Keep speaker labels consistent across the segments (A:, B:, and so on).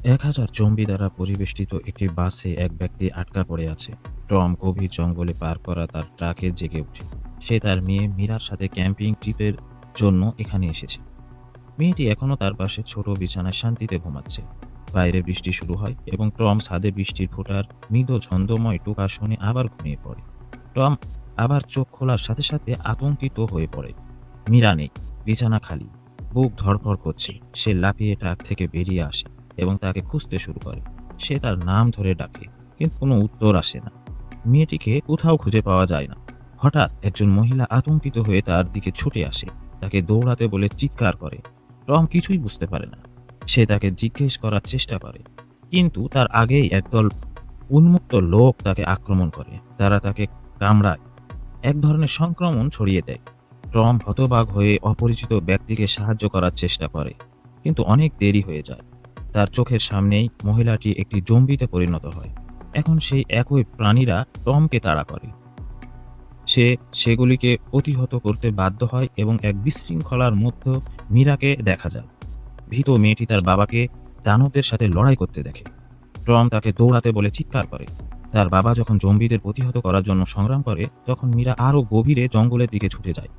A: ১,০০০ zombie দ্বারা পরিবেষ্টিত একটি বাসে এক ব্যক্তি আটকা পড়ে আছে। টম গভীর জঙ্গলে পার করা তার ট্রাকে জেগে ওঠে। সে তার মেয়ে মীরার সাথে ক্যাম্পিং ট্রিপের জন্য এখানে এসেছে। মেয়েটি এখনও তার পাশে ছোট বিছানায় শান্তিতে ঘুমাচ্ছে। বাইরে বৃষ্টি শুরু হয় এবং টম ছাদে বৃষ্টির ফোঁটার মৃদু ছন্দময় টোকা শুনে আবার ঘুমিয়ে পড়ে। টম আবার চোখ খোলার সাথে সাথে আতঙ্কিত হয়ে পড়ে। মীরা নেই, বিছানা খালি, বুক ধড়ফড় করছে। সে লাফিয়ে ট্রাক থেকে বেরিয়ে আসে এবং তাকে খুঁজতে শুরু করে। সে তার নাম ধরে ডাকে, কিন্তু কোনো উত্তর আসে না। মেয়েটিকে কোথাও খুঁজে পাওয়া যায় না। হঠাৎ একজন মহিলা আতঙ্কিত হয়ে তার দিকে ছুটে আসে, তাকে দৌড়াতে বলে চিৎকার করে। টম কিছুই বুঝতে পারে না। সে তাকে জিজ্ঞেস করার চেষ্টা করে, কিন্তু তার আগেই একদল উন্মুক্ত লোক তাকে আক্রমণ করে। তারা তাকে কামড়ায়, এক ধরনের সংক্রমণ ছড়িয়ে দেয়। টম হতবাক হয়ে অপরিচিত ব্যক্তিকে সাহায্য করার চেষ্টা করে, কিন্তু অনেক দেরি হয়ে যায়। তার চোখের সামনেই মহিলাটি একটি জম্বিতে পরিণত হয়। এখন সেই একই প্রাণীরা টমকে তাড়া করে। সে সেগুলিকে প্রতিহত করতে বাধ্য হয় এবং এক বিশৃঙ্খলার মধ্যে মীরাকে দেখা যায়। ভীত মেয়েটি তার বাবাকে দানবদের সাথে লড়াই করতে দেখে। টম তাকে দৌড়াতে বলে চিৎকার করে। তার বাবা যখন জম্বিদের প্রতিহত করার জন্য সংগ্রাম করে, তখন মীরা আরও গভীরে জঙ্গলের দিকে ছুটে যায়।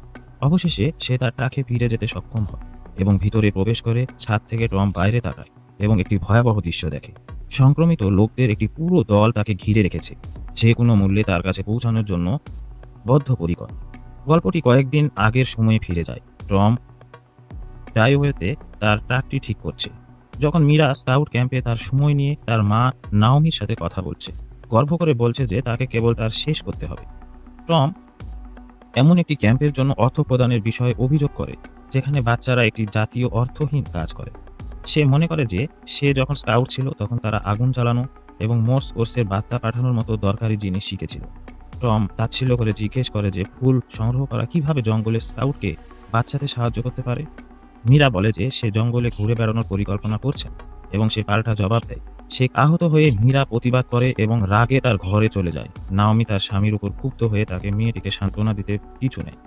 A: অবশেষে সে তার ট্রাকে ফিরে যেতে সক্ষম হয় এবং ভিতরে প্রবেশ করে। ছাদ থেকে টম বাইরে তাকায় এবং একটি ভয়াবহ দৃশ্য দেখে। সংক্রমিত লোকদের একটি পুরো দল তাকে ঘিরে রেখেছে, যে কোনো মূল্যে তার কাছে পৌঁছানোর জন্য বদ্ধপরিকর। গল্পটি কয়েকদিন আগের সময়ে ফিরে যায়। টম ড্রাইওয়েতে তার ট্রাকটি ঠিক করছে, যখন মীরা স্কাউট ক্যাম্পে তার সময় নিয়ে তার মা নাওমির সাথে কথা বলছে। গর্ব করে বলছে যে তাকে কেবল তার শেষ করতে হবে। টম এমন একটি ক্যাম্পের জন্য অর্থ প্রদানের বিষয়ে অভিযোগ করে, যেখানে বাচ্চারা একটি জাতীয় অর্থহীন কাজ করে। সে মনে করে যে সে যখন স্কাউট ছিল তখন তারা আগুন জ্বালানো এবং মোর্স কোর্সের বার্তা পাঠানোর মতো দরকারি জিনিস শিখেছিল। টম তাচ্ছিল্য করে জিজ্ঞেস করে যে ফুল সংগ্রহ করা কিভাবে জঙ্গলের স্কাউটকে বাচ্চাতে সাহায্য করতে পারে। মীরা বলে যে সে জঙ্গলে ঘুরে বেড়ানোর পরিকল্পনা করছে এবং সে পাল্টা জবাব দেয়। সে আহত হয়ে মীরা প্রতিবাদ করে এবং রাগে তার ঘরে চলে যায়। নাওমি তার স্বামীর উপর ক্ষুব্ধ হয়ে তাকে মেয়েটিকে সান্ত্বনা দিতে পিছু নেয়।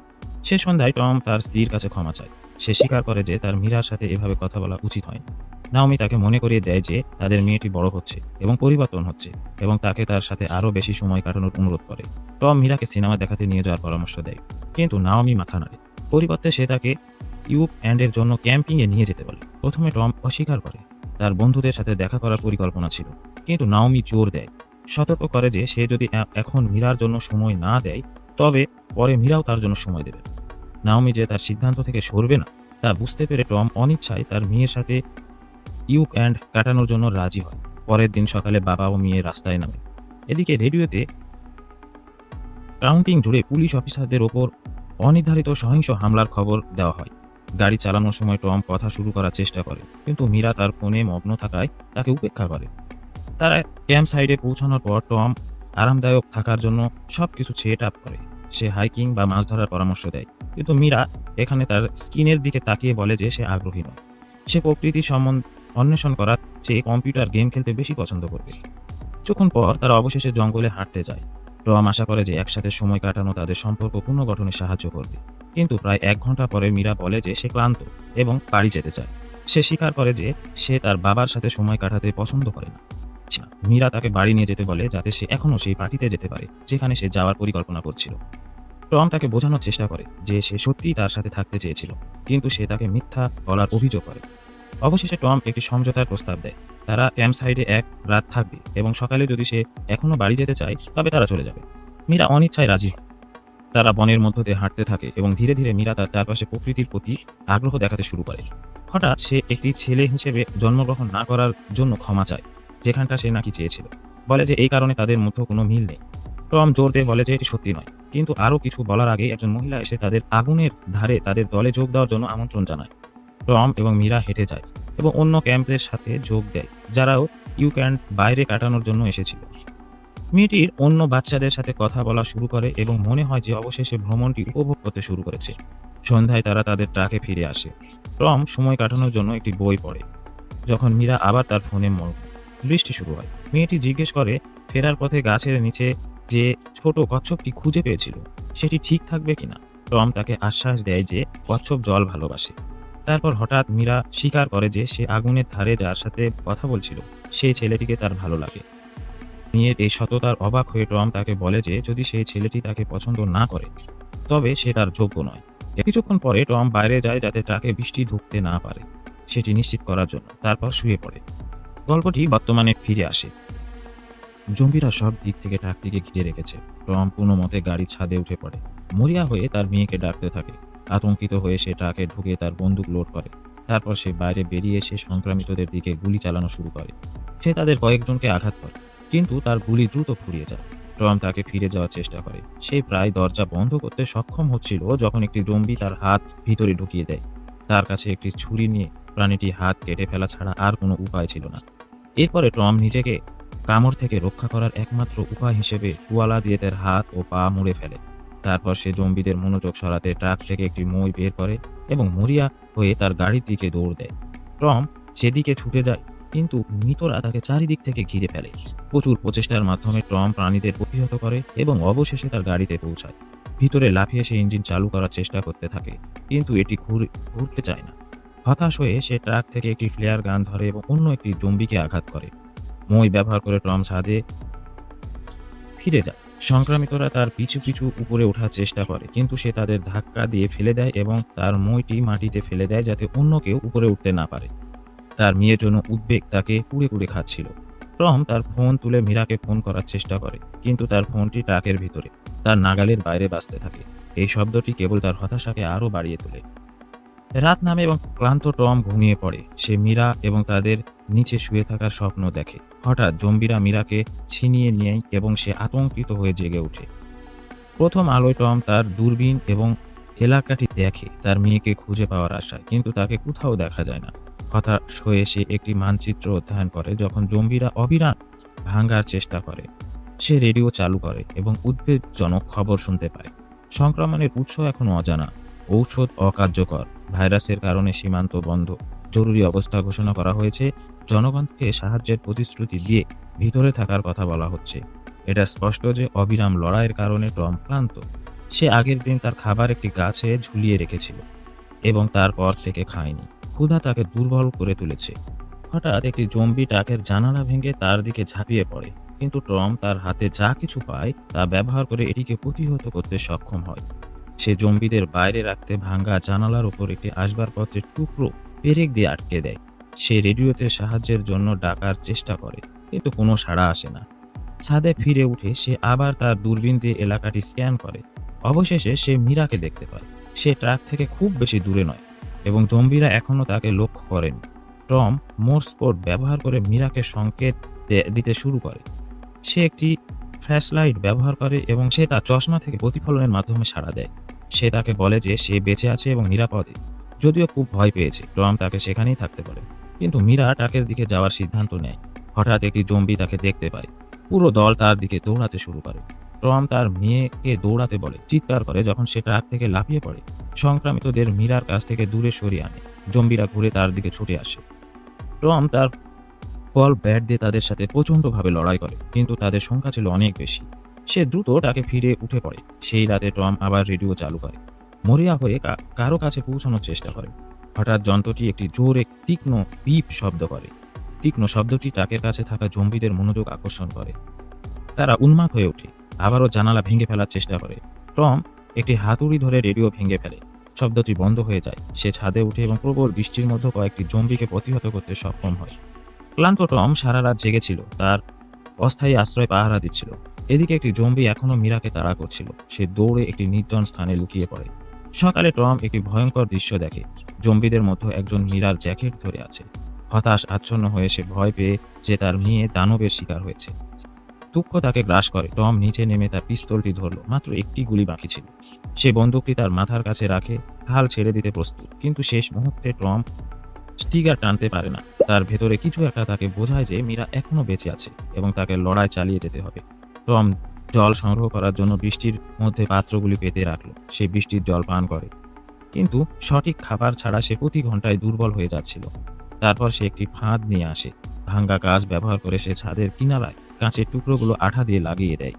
A: সে সন্ধ্যায় টম তার স্ত্রীর কাছে ক্ষমা চায়। সে স্বীকার করে যে তার মীরার সাথে এভাবে কথা বলা উচিত হয়নি। নাওমি তাকে মনে করিয়ে দেয় যে তাদের মেয়েটি বড় হচ্ছে এবং পরিবর্তন হচ্ছে, এবং তাকে তার সাথে আরও বেশি সময় কাটানোর অনুরোধ করে। টম মীরাকে সিনেমা দেখাতে নিয়ে যাওয়ার পরামর্শ দেয়, কিন্তু নাওমি মাথা নাড়ে। পরিবর্তে সে তাকে ইউপ অ্যান্ডের জন্য ক্যাম্পিংয়ে নিয়ে যেতে বলে। প্রথমে টম অস্বীকার করে, তার বন্ধুদের সাথে দেখা করার পরিকল্পনা ছিল, কিন্তু নাওমি জোর দেয়, সতর্ক করে যে সে যদি এখন মীরার জন্য সময় না দেয়, তবে পরে মীরাও তার জন্য সময় দেবে। নাওমি যে তার সিদ্ধান্ত থেকে সরবে না তা বুঝতে পেরে টম অনিচ্ছায় তার মেয়ের সাথে ইউপ অ্যান্ড কাটানোর জন্য রাজি হয়। পরের দিন সকালে বাবা ও মেয়ে রাস্তায় নামে। এদিকে রেডিওতে কাউন্টিং জুড়ে পুলিশ অফিসারদের ওপর অনির্ধারিত সহিংস হামলার খবর দেওয়া হয়। গাড়ি চালানোর সময় টম কথা শুরু করার চেষ্টা করে, কিন্তু মীরা তার ফোনে মগ্ন থাকায় তাকে উপেক্ষা করে। তারা ক্যাম্প সাইডে পৌঁছানোর পর টম আরামদায়ক থাকার জন্য সবকিছু সেট আপ করে। সে হাইকিং বা মাছ ধরার পরামর্শ দেয়, কিন্তু মীরা এখানে তার স্কিনের দিকে তাকিয়ে বলে যে সে আগ্রহী নয়। সে প্রকৃতি সম্বন্ধ অন্বেষণ করার চেয়ে কম্পিউটার গেম খেলতে বেশি পছন্দ করবে। কিছুক্ষণ পর তারা অবশেষে জঙ্গলে হাঁটতে যায়। টম আশা করে যে একসাথে সময় কাটানো তাদের সম্পর্ক পুনর্গঠনে সাহায্য করবে, কিন্তু প্রায় 1 ঘন্টা পরে মীরা বলে যে সে ক্লান্ত এবং বাড়ি যেতে চায়। সে স্বীকার করে যে সে তার বাবার সাথে সময় কাটাতে পছন্দ করে না। মীরা তাকে বাড়ি নিয়ে যেতে বলে, যাতে সে এখনও সেই পার্টিতে যেতে পারে যেখানে সে যাওয়ার পরিকল্পনা করছিল। টম তাকে বোঝানোর চেষ্টা করে যে সে সত্যিই তার সাথে থাকতে চেয়েছিল, কিন্তু সে তাকে মিথ্যা বলার অভিযোগ করে। অবশেষে টম একটি সমঝোতার প্রস্তাব দেয়। তারা ক্যাম্প সাইডে 1 রাত থাকবে এবং সকালে যদি সে এখনও বাড়ি যেতে চায় তবে তারা চলে যাবে। মীরা অনিচ্ছায় রাজি হয়। তারা বনের মধ্য দিয়ে হাঁটতে থাকে এবং ধীরে ধীরে মীরা তার চারপাশে প্রকৃতির প্রতি আগ্রহ দেখাতে শুরু করে। হঠাৎ সে একটি ছেলে হিসেবে জন্মগ্রহণ না করার জন্য ক্ষমা চায়, যেখানটা সে নাকি চেয়েছিল। বলে যে এই কারণে তাদের মধ্যে কোনো মিল নেই। টম জোর দিয়ে বলে যে এটি সত্যি নয়, কিন্তু আরও কিছু বলার আগে একজন মহিলা এসে তাদের আগুনের ধারে তাদের দলে যোগ দেওয়ার জন্য আমন্ত্রণ জানায়। টম এবং মীরা হেঁটে যায় এবং অন্য ক্যাম্পের সাথে যোগ দেয়, যারাও ক্যাম্প বাইরে কাটানোর জন্য এসেছিল। মেয়েটির অন্য বাচ্চাদের সাথে কথা বলা শুরু করে এবং মনে হয় যে অবশেষে ভ্রমণটি উপভোগ করতে শুরু করেছে। সন্ধ্যায় তারা তাদের ট্রাকে ফিরে আসে। টম সময় কাটানোর জন্য একটি বই পড়ে, যখন মীরা আবার তার ফোনে মগ্ন। বৃষ্টি শুরু হয়। মেয়েটি জিজ্ঞেস করে ফেরার পথে গাছের নিচে যে ছোট কচ্ছপটি খুঁজে পেয়েছিল সেটি ঠিক থাকবে কিনা। টম তাকে আশ্বাস দেয় যে কচ্ছপ জল ভালোবাসে। তারপর হঠাৎ মীরা স্বীকার করে যে সে আগুনের ধারে যার সাথে কথা বলছিল সেই ছেলেটিকে তার ভালো লাগে। মেয়ের এই সততার অবাক হয়ে টম তাকে বলে যে যদি সেই ছেলেটি তাকে পছন্দ না করে তবে সে তার যোগ্য নয়। কিছুক্ষণ পরে টম বাইরে যায় যাতে ট্রাকে বৃষ্টি ঢুকতে না পারে সেটি নিশ্চিত করার জন্য। তারপর শুয়ে পড়ে। গল্পটি বর্তমানে ফিরে আসে। জম্বিরা সব দিক থেকে ট্রাকটিকে ঘিরে রেখেছে। টম কোনো মতে গাড়ির ছাদে উঠে পড়ে। মরিয়া হয়ে তার মেয়েকে ডাকতে থাকে। আতঙ্কিত হয়ে সে ট্রাকে ঢুকে তার বন্দুক লোড করে। তারপর সে বাইরে বেরিয়ে এসে সংক্রামিতদের দিকে গুলি চালানো শুরু করে। সে তাদের কয়েকজনকে আঘাত করে, কিন্তু তার গুলি দ্রুত ফুরিয়ে যায়। টম তাকে ফিরে যাওয়ার চেষ্টা করে। সে প্রায় দরজা বন্ধ করতে সক্ষম হচ্ছিল যখন একটি জম্বি তার হাত ভিতরে ঢুকিয়ে দেয়। তার কাছে একটি ছুরি নিয়ে প্রাণীটি হাত কেটে ফেলা ছাড়া আর কোনো উপায় ছিল না। এরপরে টম নিজেকে কামড় থেকে রক্ষা করার একমাত্র উপায় হিসেবে টুয়ালা দিয়ে তার হাত ও পা মুড়ে ফেলে। তারপর সে জম্বিদের মনোযোগ সরাতে ট্রাক থেকে একটি মই বের করে এবং মরিয়া হয়ে তার গাড়ির দিকে দৌড় দেয়। টম সেদিকে ছুটে যায়, কিন্তু মৃতরা তাকে চারিদিক থেকে ঘিরে ফেলে। প্রচুর প্রচেষ্টার মাধ্যমে টম প্রাণীদের প্রতিহত করে এবং অবশেষে তার গাড়িতে পৌঁছায়। ভিতরে লাফিয়ে সে ইঞ্জিন চালু করার চেষ্টা করতে থাকে, কিন্তু এটি ঘুরতে চায় না। হতাশ হয়ে সে ট্রাক থেকে একটি ফ্লেয়ার গান ধরে এবং অন্য একটি জম্বিকে আঘাত করে। মই ব্যবহার করে টম ছাদে ফিরে যায়। সংক্রামিতরা তার পিছু পিছু উপরে ওঠার চেষ্টা করে, কিন্তু সে তাদের ধাক্কা দিয়ে ফেলে দেয় এবং তার মইটি মাটিতে ফেলে দেয় যাতে অন্য কেউ উপরে উঠতে না পারে। তার মেয়ের জন্য উদ্বেগ তাকে কুড়ে কুড়ে খাচ্ছিল। টম তার ফোন তুলে মীরাকে ফোন করার চেষ্টা করে, কিন্তু তার ফোনটি ট্রাকের ভিতরে তার নাগালের বাইরে বাজতে থাকে। এই শব্দটি কেবল তার হতাশাকে আরও বাড়িয়ে তোলে। রাত নামে এবং ক্লান্ত টম ঘুমিয়ে পড়ে। সে মীরা এবং তাদের নিচে শুয়ে থাকার স্বপ্ন দেখে। হঠাৎ জম্বিরা মীরাকে ছিনিয়ে নেয় এবং সে আতঙ্কিত হয়ে জেগে ওঠে। প্রথম আলোয় টম তার দূরবীন এবং এলাকাটি দেখে তার মেয়েকে খুঁজে পাওয়ার আশায়, কিন্তু তাকে কোথাও দেখা যায় না। হতাশ হয়ে সে একটি মানচিত্র অধ্যয়ন করে। যখন জম্বিরা অবিরাম ভাঙার চেষ্টা করে, সে রেডিও চালু করে এবং উদ্বেগজনক খবর শুনতে পায়। সংক্রমণের উৎস এখনো অজানা, ঔষধ অকার্যকর, ভাইরাসের কারণে সীমান্ত বন্ধ, জরুরি অবস্থা ঘোষণা করা হয়েছে। জনগণকে সাহায্যের প্রতিশ্রুতি দিয়ে ভিতরে থাকার কথা বলা হচ্ছে। এটা স্পষ্ট যে অবিরাম লড়াইয়ের কারণে টম ক্লান্ত। সে আগের দিন তার খাবার একটি গাছে ঝুলিয়ে রেখেছিল এবং তারপর থেকে খায়নি। ক্ষুধা তাকে দুর্বল করে তুলেছে। হঠাৎ একটি জম্বি ট্রাকের জানালা ভেঙে তার দিকে ঝাঁপিয়ে পড়ে, কিন্তু টম তার হাতে যা কিছু পায় তা ব্যবহার করে এটিকে প্রতিহত করতে সক্ষম হয়। সে জম্বিদের বাইরে রাখতে ভাঙ্গা জানালার উপর একটি আসবাবপত্রের টুকরো পেরেক দিয়ে আটকে দেয়। সে রেডিওতে সাহায্যের জন্য ডাকার চেষ্টা করে, কিন্তু কোনো সাড়া আসে না। ছাদে ফিরে উঠে সে আবার তার দূরবীন দিয়ে এলাকাটি স্ক্যান করে। অবশেষে সে মীরাকে দেখতে পায়। সে ট্রাক থেকে খুব বেশি দূরে নয় এবং জম্বিরা এখনও তাকে লক্ষ্য করেনি। টম মোর্স কোড ব্যবহার করে মীরাকে সংকেত দিতে শুরু করে। সে একটি ফ্ল্যাশলাইট ব্যবহার করে এবং সে তার চশমা থেকে প্রতিফলনের মাধ্যমে সাড়া দেয়। সে তাকে বলে যে সে বেঁচে আছে এবং নিরাপদে। যদিও খুব ভয় পেয়েছে, টম তাকে সেখানেই থাকতে পারে, কিন্তু মীরা ট্রাকের দিকে যাওয়ার সিদ্ধান্ত নেয়। হঠাৎ একটি জম্বি তাকে দেখতে পায়। পুরো দল তার দিকে দৌড়াতে শুরু করে। টম তার মেয়েকে দৌড়াতে বলে, চিৎকার করে যখন সে ট্রাক থেকে লাফিয়ে পড়ে। সংক্রামিতদের মীরার কাছ থেকে দূরে সরিয়ে আনে। জম্বিরা ঘুরে তার দিকে ছুটে আসে। টম তার কল ব্যাট দিয়ে তাদের সাথে প্রচণ্ডভাবে লড়াই করে, কিন্তু তাদের সংখ্যা ছিল অনেক বেশি। সে দ্রুত তাকে ফিরে উঠে পড়ে। সেই রাতে টম আবার রেডিও চালু করে, মরিয়া হয়ে কারো কাছে পৌঁছানোর চেষ্টা করে। হঠাৎ যন্ত্রটি একটি জোরে তীক্ষ্ণ পিপ শব্দ করে। তীক্ষ্ণ শব্দটি ট্রাকের কাছে থাকা জম্বিদের মনোযোগ আকর্ষণ করে। তারা উন্মাদ হয়ে ওঠে, আবারও জানালা ভেঙে ফেলার চেষ্টা করে। টম একটি হাতুড়ি ধরে রেডিও ভেঙে ফেলে। শব্দটি বন্ধ হয়ে যায়। সে ছাদে উঠে এবং প্রবল বৃষ্টির মধ্যে কয়েকটি জম্বিকে প্রতিহত করতে সক্ষম হয়। ক্লান্ত টম সারা রাত জেগেছিল, তার অস্থায়ী আশ্রয় পাহারা দিচ্ছিল। এদিকে একটি জম্বি এখনও মীরাকে তাড়া করছিল। সে দৌড়ে একটি নির্জন স্থানে লুকিয়ে পড়ে। সকালে টম একটি ভয়ঙ্কর দৃশ্য দেখে। জম্বিদের মধ্যে একজন মীরার জ্যাকেট ধরে আছে। হতাশ আচ্ছন্ন হয়ে সে ভয় পেয়ে যে তার মেয়ে দানবের শিকার হয়েছে। দুঃখ তাকে গ্রাস করে। টম নিচে নেমে তার পিস্তলটি ধরল। মাত্র একটি গুলি বাকি ছিল। সে বন্দুকটি তার মাথার কাছে রাখে, হাল ছেড়ে দিতে প্রস্তুত, কিন্তু শেষ মুহূর্তে টম স্টিগার টানতে পারে না। তার ভেতরে কিছু একটা তাকে বোঝায় যে মীরা এখনো বেঁচে আছে এবং তাকে লড়াই চালিয়ে যেতে হবে। টম জল সংগ্রহ করার জন্য বৃষ্টির মধ্যে পাত্রগুলি পেতে রাখলো। সে বৃষ্টির জল পান করে, কিন্তু সঠিক খাবার ছাড়া সে প্রতি ঘন্টায় দুর্বল হয়ে যাচ্ছিল। তারপর সে একটি ফাঁদ নিয়ে আসে। ভাঙ্গা কাঁচ ব্যবহার করে সে ছাদের কিনারায় কাঁচের টুকরোগুলো আঠা দিয়ে লাগিয়ে দেয়।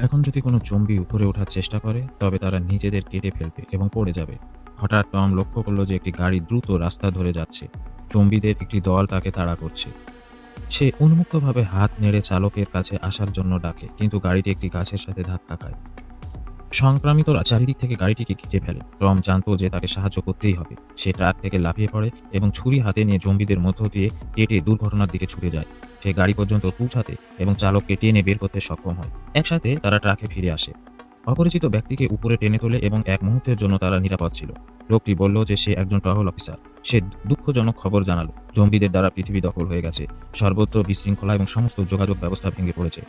A: এখন যদি কোনো জম্বি উপরে ওঠার চেষ্টা করে, তবে তারা নিজেদের কেটে ফেলবে এবং পড়ে যাবে। হঠাৎ টম লক্ষ্য করলো যে একটি গাড়ি দ্রুত রাস্তা ধরে যাচ্ছে। জম্বিদের একটি দল তাকে তাড়া করছে। সে উন্মুক্তভাবে হাত নেড়ে চালকের কাছে আসার জন্য ডাকে, কিন্তু গাড়িটি একটি গাছের সাথে ধাক্কা খায়। সংক্রামিতরা চারিদিক থেকে গাড়িটিকে ঘিরে ফেলে। টম জানতো যে তাকে সাহায্য করতেই হবে। সে ট্রাক থেকে লাফিয়ে পড়ে এবং ছুরি হাতে নিয়ে জম্বিদের মধ্য দিয়ে কেটে দুর্ঘটনার দিকে ছুটে যায়। সে গাড়ি পর্যন্ত পৌঁছাতে এবং চালককে টেনে বের করতে সক্ষম হয়। একসাথে তারা ট্রাকে ফিরে আসে। অপরিচিত ব্যক্তিকে উপরে টেনে তোলে এবং এক মুহূর্তের জন্য তারা নিরাপদ ছিল। লোকটি বলল যে সে একজন টহল অফিসার। সে দুঃখজনক খবর জানালো, জম্বিদের দ্বারা পৃথিবী দখল হয়ে গেছে। সর্বত্র বিশৃঙ্খলা এবং সমস্ত যোগাযোগ ব্যবস্থা ভেঙে পড়েছে।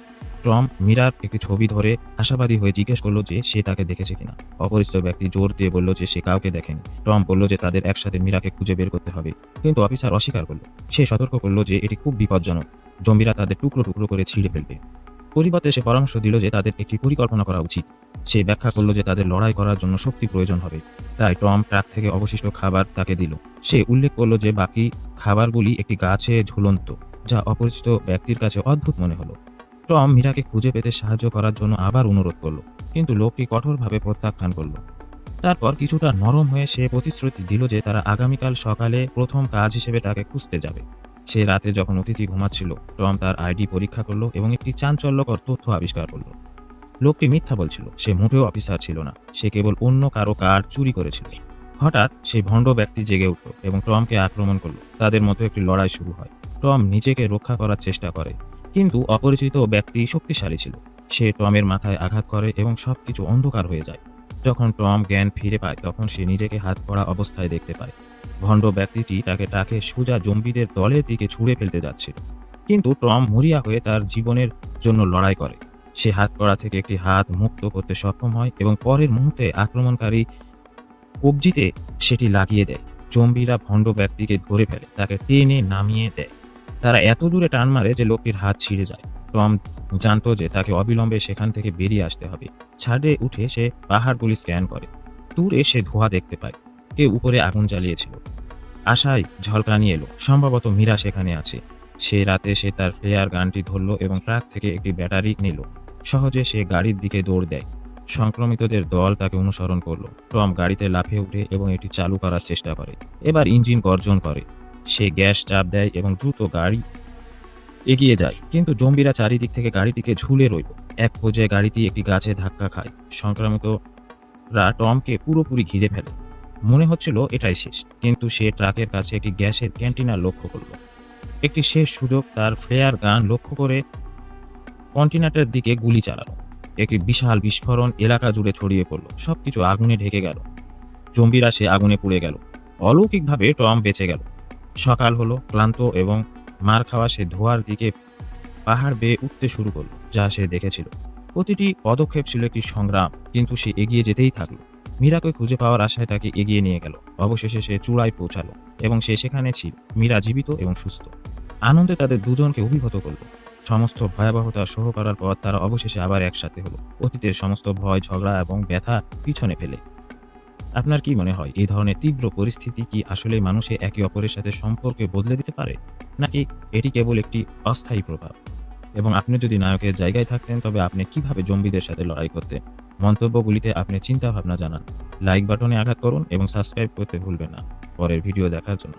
A: টম মীরার একটি ছবি ধরে আশাবাদী হয়ে জিজ্ঞেস করলো যে সে তাকে দেখেছে কিনা। অপরিচিত ব্যক্তি জোর দিয়ে বলল যে সে কাউকে দেখেনি। টম বলল যে তাদের একসাথে মীরাকে খুঁজে বের করতে হবে, কিন্তু অফিসার অস্বীকার করল। সে সতর্ক করলো যে এটি খুব বিপজ্জনক, জম্বিরা তাদের টুকরো টুকরো করে ছিঁড়ে ফেলবে। পরিবর্তে সে পরামর্শ দিল যে তাদের একটি পরিকল্পনা করা উচিত। সে ব্যাখ্যা করল যে তাদের লড়াই করার জন্য শক্তি প্রয়োজন হবে। তাই টম ট্রাক থেকে অবশিষ্ট খাবার তাকে দিল। সে উল্লেখ করল যে বাকি খাবারগুলি একটি গাছে ঝুলন্ত, যা অপরিচিত ব্যক্তির কাছে অদ্ভুত মনে হলো। টম মীরাকে খুঁজে পেতে সাহায্য করার জন্য আবার অনুরোধ করল, কিন্তু লোকটি কঠোরভাবে প্রত্যাখ্যান করল। তারপর কিছুটা নরম হয়ে সে প্রতিশ্রুতি দিল যে তারা আগামীকাল সকালে প্রথম কাজ হিসেবে তাকে খুঁজতে যাবে। সে রাতে যখন অতিথি ঘুমাচ্ছিল, টম তার আইডি পরীক্ষা করলো এবং একটি চাঞ্চল্যকর তথ্য আবিষ্কার করলো। লোকটি মিথ্যা বলছিল। সে মোটেও অফিসার ছিল না। সে কেবল অন্য কারো কার্ড চুরি করেছিল। হঠাৎ সেই ভণ্ড ব্যক্তি জেগে উঠল এবং টমকে আক্রমণ করলো। তাদের মধ্যে একটি লড়াই শুরু হয়। টম নিজেকে রক্ষা করার চেষ্টা করে, কিন্তু অপরিচিত ব্যক্তি শক্তিশালী ছিল। সে টমের মাথায় আঘাত করে এবং সবকিছু অন্ধকার হয়ে যায়। যখন টম জ্ঞান ফিরে পায়, তখন সে নিজেকে হাত পড়া অবস্থায় দেখতে পায়। ভণ্ড ব্যক্তিটি তাকে টাকে সোজা জম্বিদের দলের দিকে ছুঁড়ে ফেলতে যাচ্ছিল, কিন্তু টম মরিয়া হয়ে তার জীবনের জন্য লড়াই করে। সে হাত কড়া থেকে একটি হাত মুক্ত করতে সক্ষম হয় এবং পরের মুহূর্তে আক্রমণকারী কবজিতে সেটি লাগিয়ে দেয়। জম্বিরা ভণ্ড ব্যক্তিকে ধরে ফেলে, তাকে টেনে নামিয়ে দেয়। তারা এত দূরে টান মারে যে লোকটির হাত ছিঁড়ে যায়। টম জানতো যে তাকে অবিলম্বে সেখান থেকে বেরিয়ে আসতে হবে। ছাদে উঠে সে পাহাড়গুলি স্ক্যান করে। দূরে সে ধোঁয়া দেখতে পায়। কেউ উপরে আগুন জ্বালিয়েছিল। আশায় ঝলকানি এলো, সম্ভবত মীরা সেখানে আছে। সে রাতে সে তার ফ্লেয়ার গানটি ধরল এবং ট্রাক থেকে একটি ব্যাটারি নিল। সহজে সে গাড়ির দিকে দৌড় দেয়। সংক্রমিতদের দল তাকে অনুসরণ করলো। টম গাড়িতে লাফিয়ে ওঠে এবং এটি চালু করার চেষ্টা করে। এবার ইঞ্জিন গর্জন করে। সে গ্যাস চাপ দেয় এবং দ্রুত গাড়ি এগিয়ে যায়, কিন্তু জম্বিরা চারিদিক থেকে গাড়িটিকে ঝুলে রইল। এক পর্যায়ে গাড়িটি একটি গাছে ধাক্কা খায়। সংক্রমিতরা টমকে পুরোপুরি ঘিরে ফেলে। মনে হচ্ছিল এটাই শেষ, কিন্তু সে ট্রাকের কাছে একটি গ্যাসের কন্টেইনার লক্ষ্য করল। একটি শেষ সুযোগ, তার ফ্লেয়ার গান লক্ষ্য করে কন্টেইনারটার দিকে গুলি চালালো। একটি বিশাল বিস্ফোরণ এলাকা জুড়ে ছড়িয়ে পড়ল। সবকিছু আগুনে ঢেকে গেল। জম্বিরা সে আগুনে পুড়ে গেল। অলৌকিকভাবে টম বেঁচে গেল। সকাল হলো। ক্লান্ত এবং মার খাওয়া সে ধোঁয়ার দিকে পাহাড় বেয়ে উঠতে শুরু করলো, যা সে দেখেছিল। প্রতিটি পদক্ষেপ ছিল একটি সংগ্রাম, কিন্তু সে এগিয়ে যেতেই থাকলো। মীরাকে খুঁজে পাওয়ার আশায় তাকে এগিয়ে নিয়ে গেল। অবশেষে সে চূড়ায় পৌঁছালো এবং সে সেখানে ছিল, মীরা জীবিত এবং সুস্থ। আনন্দে তাদের দুজনকে অভিভূত করলো। সমস্ত ভয়াবহতা সহ করার পর তারা অবশেষে আবার একসাথে হলো, অতীতের সমস্ত ভয়, ঝগড়া এবং ব্যথা পিছনে ফেলে। আপনার কি মনে হয়, এই ধরনের তীব্র পরিস্থিতি কি আসলে মানুষে একে অপরের সাথে সম্পর্কে বদলে দিতে পারে, নাকি এটি কেবল একটি অস্থায়ী প্রভাব? এবং আপনি যদি নায়কের জায়গায় থাকতেন, তবে আপনি কিভাবে জম্বিদের সাথে লড়াই করতেন? মন্তব্যগুলিতে আপনি চিন্তা ভাবনা জানান। লাইক বাটনে আঘাত করুন এবং সাবস্ক্রাইব করতে ভুলবেন না। পরের ভিডিও দেখার জন্য